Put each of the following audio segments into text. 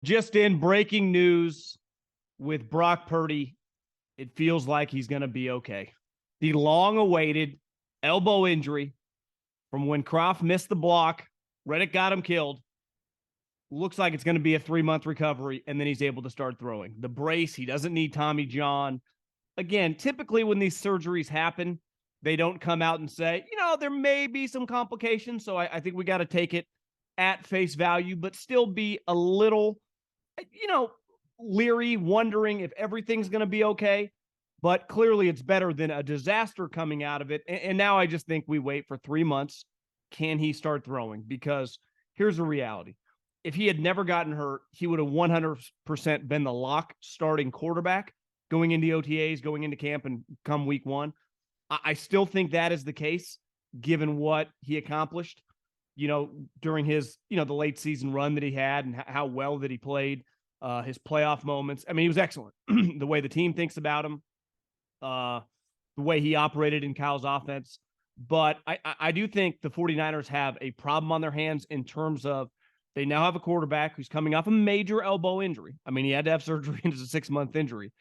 Just in breaking news with Brock Purdy, it feels like he's going to be okay. The long-awaited elbow injury from when Kroft missed the block, Reddick got him killed, looks like it's going to be a 3-month recovery, and then he's able to start throwing. The brace, he doesn't need Tommy John. Again, typically when these surgeries happen, they don't come out and say, there may be some complications, so I think we got to take it at face value, but still be a little leery, wondering if everything's going to be okay. But clearly it's better than a disaster coming out of it. And now I just think we wait for 3 months. Can he start throwing? Because here's the reality. If he had never gotten hurt, he would have 100% been the lock starting quarterback going into OTAs, going into camp, and come week one. I still think that is the case, given what he accomplished, during his, the late season run that he had and how well that he played, his playoff moments. I mean, he was excellent. The way the team thinks about him, the way he operated in Kyle's offense. But I do think the 49ers have a problem on their hands in terms of they now have a quarterback who's coming off a major elbow injury. I mean, he had to have surgery and it's a 6-month injury.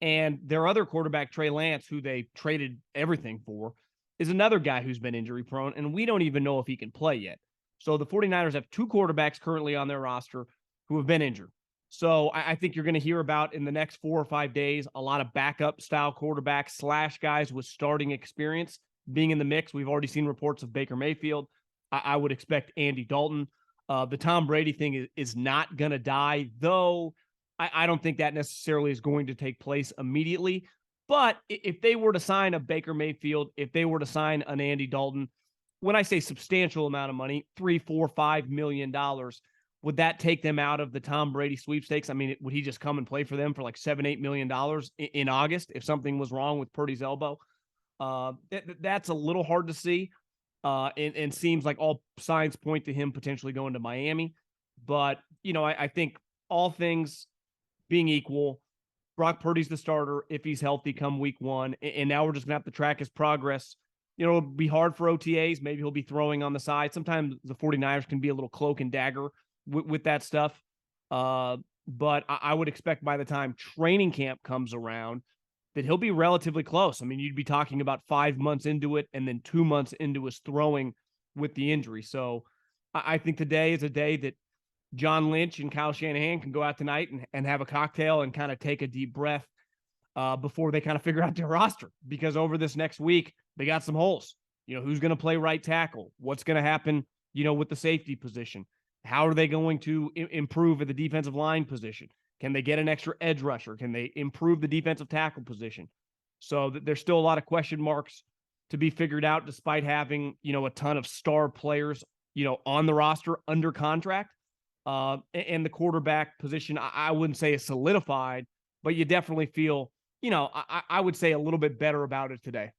And their other quarterback, Trey Lance, who they traded everything for, is another guy who's been injury prone, and we don't even know if he can play yet. So the 49ers have 2 quarterbacks currently on their roster who have been injured. So I think you're going to hear about in the next 4 or 5 days a lot of backup style quarterbacks / guys with starting experience being in the mix. We've already seen reports of Baker Mayfield. I would expect Andy Dalton. The Tom Brady thing is not going to die, though I don't think that necessarily is going to take place immediately. But if they were to sign a Baker Mayfield, if they were to sign an Andy Dalton, when I say substantial amount of money, $3, $4, $5 million, would that take them out of the Tom Brady sweepstakes? I mean, would he just come and play for them for like $7, $8 million in August if something was wrong with Purdy's elbow? That's a little hard to see, and seems like all signs point to him potentially going to Miami. But, I think all things being equal, Brock Purdy's the starter if he's healthy come week one. And now we're just going to have to track his progress. It'll be hard for OTAs. Maybe he'll be throwing on the side. Sometimes the 49ers can be a little cloak and dagger with that stuff. But I would expect by the time training camp comes around that he'll be relatively close. I mean, you'd be talking about 5 months into it and then 2 months into his throwing with the injury. So I think today is a day that John Lynch and Kyle Shanahan can go out tonight and have a cocktail and kind of take a deep breath before they kind of figure out their roster. Because over this next week, they got some holes. Who's going to play right tackle? What's going to happen, with the safety position? How are they going to improve at the defensive line position? Can they get an extra edge rusher? Can they improve the defensive tackle position? So there's still a lot of question marks to be figured out, despite having, a ton of star players, on the roster under contract. And the quarterback position, I wouldn't say is solidified, but you definitely feel, I would say a little bit better about it today.